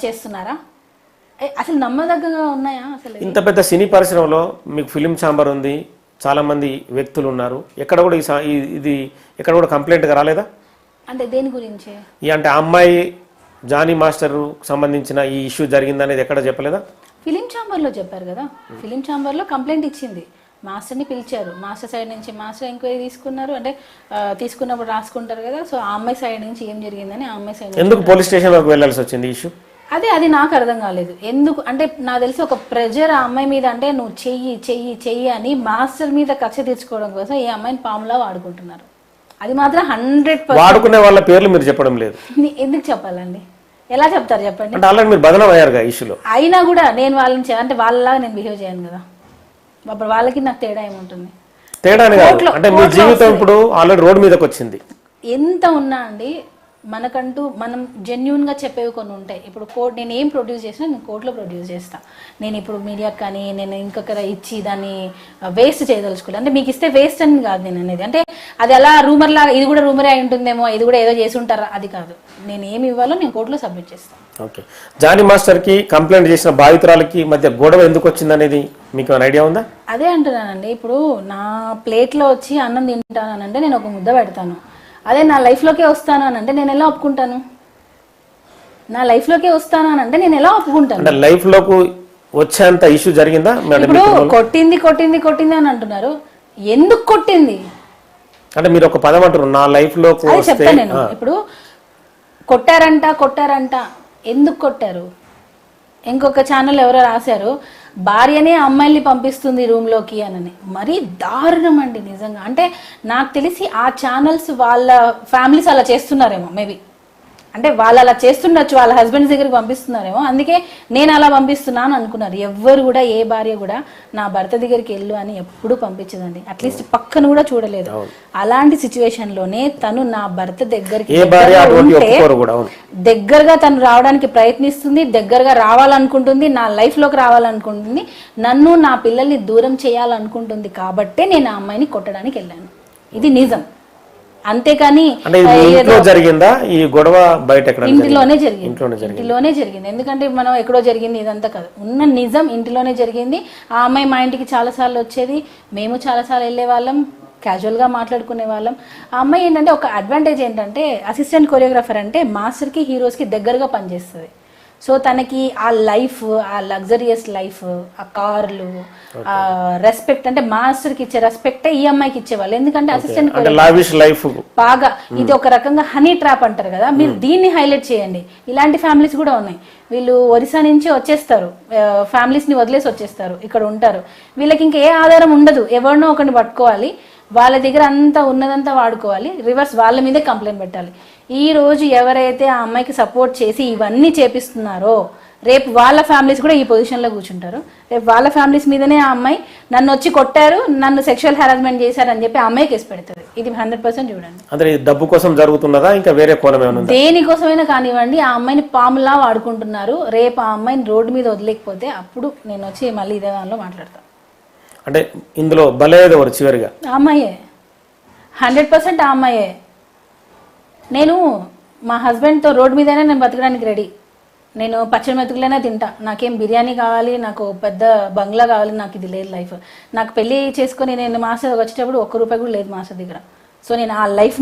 చేస్తున్నారా? అసలు నమ్మదగ్గగా ఉన్నాయా? అసలు ఇంత పెద్ద సినీ పరిశ్రమలో మీకు ఫిలిం ఛాంబర్ ఉంది, చాలా మంది వ్యక్తులు ఉన్నారు, ఎక్కడ కూడా ఇది ఎక్కడ కూడా కంప్లైంట్గా రాలేదా? అంటే దేని గురించి? అంటే ఆ అమ్మాయి జానీ మాస్టర్ సంబంధించిన ఈ ఇష్యూ జరిగిందనేది ఎక్కడ చెప్పలేదా? ఫిలిం ఛాంబర్లో చెప్పారు కదా. ఫిలిం ఛాంబర్లో కంప్లైంట్ ఇచ్చింది, మాస్టర్ని పిలిచారు, మాస్టర్ సైడ్ నుంచి మాస్టర్ ఎంక్వైరీ తీసుకున్నారు. అంటే తీసుకున్నప్పుడు రాసుకుంటారు కదా. సో ఆ అమ్మాయి సైడ్ నుంచి ఏం జరిగిందని ఆ అమ్మాయి సైడ్ ఎందుకు పోలీస్ స్టేషన్లోకి వెళ్ళాల్సి వచ్చింది ఇష్యూ? అది నాకు అర్థం కాలేదు. ఎందుకు అంటే నాకు తెలిసి ఒక ప్రెజర్ ఆ అమ్మాయి మీద, అంటే నువ్వు చెయ్యి చెయ్యి చెయ్యి అని మాస్టర్ మీద కక్ష తీర్చుకోవడం కోసం ఈ అమ్మాయిని పాములా వాడుకుంటున్నారు. అది మాత్రం 100% వాడుకునే వాళ్ళ పేర్లు మీరు చెప్పడం లేదు. ఎందుకు చెప్పాలండి? ఎలా చెప్తారు చెప్పండి? అంటే ఆల్రెడీ మీరు బదనం అయ్యారుగా ఇష్యూలో. అయినా కూడా నేను వాళ్ళని అంటే వాళ్ళలాగా నేను బిహేవ్ చేయను కదా. అప్పుడు వాళ్ళకి నాకు తేడా ఏముంటుంది? తేడా అంటే మీ జీవితం ఇప్పుడు ఆల్రెడీ రోడ్ మీదకి వచ్చింది. ఎంత ఉన్నా అండి, మనకంటూ మనం జెన్యున్గా చెప్పేవి కొన్ని ఉంటాయి. ఇప్పుడు నేను ఏం ప్రొడ్యూస్ చేసినా నేను కోర్టులో ప్రొడ్యూస్ చేస్తాను. నేను ఇప్పుడు మీడియాకి కానీ నేను ఇంకొకరు ఇచ్చి దాన్ని వేస్ట్ చేయదలుచుకోలేదు. అంటే మీకు ఇస్తే వేస్ట్ అని కాదు నేను అనేది. అంటే అది అలా రూమర్ లాగా, ఇది కూడా రూమరే అయి ఉంటుందేమో, ఇది కూడా ఏదో చేసి ఉంటారా, అది కాదు. నేను ఏమి ఇవ్వాలో నేను కోర్టులో సబ్మిట్ చేస్తాను. ఓకే. జానీ మాస్టర్కి కంప్లైంట్ చేసిన బాధితురాలకి మధ్య గొడవ ఎందుకు వచ్చింది అనేది మీకు ఐడియా ఉందా? అదే అంటున్నానండి. ఇప్పుడు నా ప్లేట్లో వచ్చి అన్నం తింటానంటే నేను ఒక ముద్ద పెడతాను. అదే నా లైఫ్లోకే వస్తాను అని అంటే నేను ఎలా ఒప్పుకుంటాను? నా లైఫ్లోకే వస్తాను అని అంటే నేను ఎలా ఒప్పుకుంటాను? లైఫ్లోకి వచ్చేంత ఇష్యూ జరిగిందా? ఇప్పుడు కొట్టింది కొట్టింది కొట్టింది అని అంటున్నారు. ఎందుకు కొట్టింది అంటే మీరు ఒక పదం అంటారు, నా లైఫ్లో చెప్తాను నేను. ఇప్పుడు కొట్టారంట ఎందుకు కొట్టారు? ఇంకొక ఛానల్ ఎవరో రాశారు, భార్యనే అమ్మాయిల్ని పంపిస్తుంది రూమ్లోకి అని. మరీ దారుణం అండి నిజంగా. అంటే నాకు తెలిసి ఆ ఛానల్స్ వాళ్ళ ఫ్యామిలీస్ అలా చేస్తున్నారేమో, మేబీ. అంటే వాళ్ళు అలా చేస్తుండొచ్చు, వాళ్ళ హస్బెండ్స్ దగ్గరికి పంపిస్తున్నారేమో, అందుకే నేను అలా పంపిస్తున్నాను అనుకున్నారు. ఎవ్వరు కూడా, ఏ భార్య కూడా నా భర్త దగ్గరికి వెళ్ళు అని ఎప్పుడూ పంపించదండి. అట్లీస్ట్ పక్కన కూడా చూడలేదు. అలాంటి సిచ్యువేషన్లోనే తను నా భర్త దగ్గరికి దగ్గరగా తను రావడానికి ప్రయత్నిస్తుంది, దగ్గరగా రావాలనుకుంటుంది, నా లైఫ్లోకి రావాలనుకుంటుంది, నన్ను నా పిల్లల్ని దూరం చేయాలనుకుంటుంది. కాబట్టే నేను ఆ అమ్మాయిని కొట్టడానికి వెళ్ళాను. ఇది నిజం. అంతేకాని జరిగిందా ఈ గొడవ? బయట ఇంటిలోనే జరిగింది. ఎందుకంటే మనం ఎక్కడో జరిగింది ఇదంతా కాదు, ఉన్న నిజం ఇంటిలోనే జరిగింది. ఆ అమ్మాయి మా ఇంటికి చాలాసార్లు వచ్చేది, మేము చాలాసార్లు వెళ్ళే వాళ్ళం, క్యాజువల్గా మాట్లాడుకునే వాళ్ళం. ఆ అమ్మాయి ఏంటంటే ఒక అడ్వాంటేజ్ ఏంటంటే, అసిస్టెంట్ కొరియోగ్రాఫర్ అంటే మాస్టర్కి హీరోస్కి దగ్గరగా పనిచేస్తుంది. సో తనకి ఆ లైఫ్, ఆ లగ్జరియస్ లైఫ్, ఆ కార్లు, ఆ రెస్పెక్ట్, అంటే మాస్టర్కి ఇచ్చే రెస్పెక్టే ఈ అమ్మాయికి ఇచ్చేవాళ్ళు. ఎందుకంటే అసిస్టెంట్ లైఫ్ బాగా, ఇది ఒక రకంగా హనీ ట్రాప్ అంటారు కదా, మీరు దీన్ని హైలైట్ చేయండి. ఇలాంటి ఫ్యామిలీస్ కూడా ఉన్నాయి. వీళ్ళు ఒరిస్సా నుంచి వచ్చేస్తారు, ఫ్యామిలీస్ని వదిలేసి వచ్చేస్తారు, ఇక్కడ ఉంటారు. వీళ్ళకి ఇంకా ఏ ఆధారం ఉండదు, ఎవరినో ఒకరిని పట్టుకోవాలి, వాళ్ళ దగ్గర అంతా ఉన్నదంతా వాడుకోవాలి, రివర్స్ వాళ్ళ మీదే కంప్లైంట్ పెట్టాలి. ఈ రోజు ఎవరైతే ఆ అమ్మాయికి సపోర్ట్ చేసి ఇవన్నీ చేపిస్తున్నారో, రేపు వాళ్ళ ఫ్యామిలీస్ కూడా ఈ పొజిషన్లో కూర్చుంటారు. రేపు వాళ్ళ ఫ్యామిలీస్ మీదనే ఆ అమ్మాయి నన్ను వచ్చి కొట్టారు, నన్ను సెక్షువల్ హెరాస్మెంట్ చేశారు అని చెప్పి ఆ అమ్మాయి కేసు పెడుతుంది. ఇది 100% చూడండి. అంటే డబ్బు కోసం జరుగుతున్నదా, ఇంకా వేరే కోణం ఏమైనా ఉందా? దేనికోసమైనా కానివ్వండి, ఆ అమ్మాయిని పాములా వాడుకుంటున్నారు. రేపు ఆ అమ్మాయిని రోడ్డు మీద వదిలేకపోతే అప్పుడు నేను వచ్చి మళ్ళీ ఇదే దానిలో మాట్లాడతాను. అంటే ఇందులో బలయ్యేది ఎవరు చివరిగా? ఆ అమ్మాయే, 100% ఆ అమ్మాయే. నేను మా హస్బెండ్తో రోడ్డు మీదనే నేను బతకడానికి రెడీ. నేను పచ్చడి మెతుకులైనా తింటా, నాకేం బిర్యానీ కావాలి, నాకు పెద్ద బంగ్లా కావాలి, నాకు ఇది లేదు లైఫ్. నాకు పెళ్లి చేసుకొని నేను మాస్టర్ వచ్చేటప్పుడు ₹1 కూడా లేదు మాస్టర్ దగ్గర. సో నేను ఆ లైఫ్